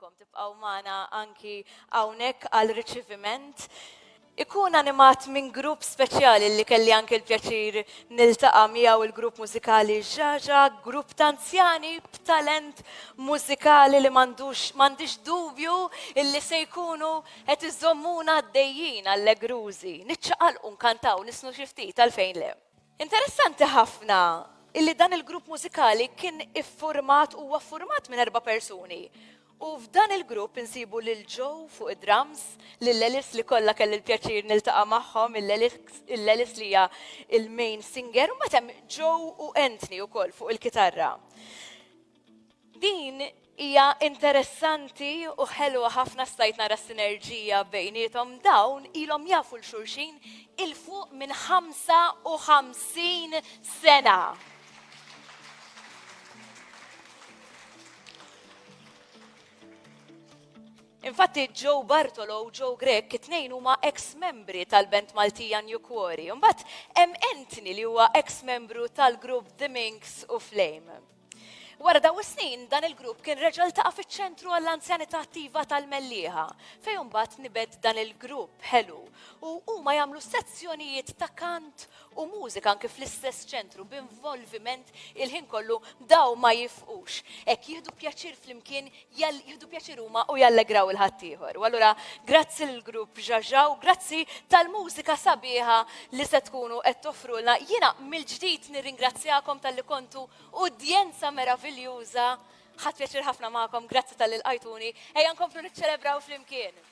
inkom tibqgħu magħna anki hawnhekk għal riċiviment. Ikun animat minn grupp speċjali li kelli anke l-pjaċir niltaqa' miegħu il-grupp mużikali Ġaġa, grupp ta' anzjani b'talent mużikali li m'għandix dubju illi se jkunu qed iżommuna għaddejjin allegrużi, niċċaqalqu nkantaw nisnu xi ftit għalfejn le. Interessanti ħafna illi dan il-grupp mużikali kien iffurmat huwa ffurmat minn 4 persuni. U f'dan il-grupp insibu lil Joe fuq id-drums, lil Elis li kollha kelli l-pjaċir niltaqa' magħhom, il-Elis li hija il-main singer, u mbagħad hemm Joe u Anthony wkoll fuq il-kitarra. Din hija interessanti u ħelwa ħafna stajt nara sinerġija bejniethom dawn ilhom jafu l-xulxin il-fuq minn 55 sena. Infatti Joe Bartolo u Joe Grek it-tnejn huma ex-membri tal-band Maltija New Quarry. Mbagħad hemm Anthony li huwa ex-membru tal-grupp The Minx u Flame. Wara daw is-snin dan il-grupp kien reġa' ltaqa' fiċ-ċentru għall-anzjanità attiva tal-Mellieħa fejn mbagħad nibed dan il-grupp ħelu u huma jagħmlu sezzjonijiet ta' kant u mużika anke fl-istess ċentru b'involviment il-ħin kollu daw ma jifqux. Hekk jieħdu pjaċir flimkien jieħdu pjaċir huma u jallegraw il-ħaddieħor. U allura grazzi lill-grupp Ġaġa u grazzi tal-mużika sabiħa li se tkunu qed toffrulna. Jiena mill-ġdid nirringrazzjakom talli kontu udjenza meraviljuża. Ħadd pjaċir ħafna magħkom, grazzi tal-ilqajtuni. Ejja nkomplu niċċelebraw flimkien.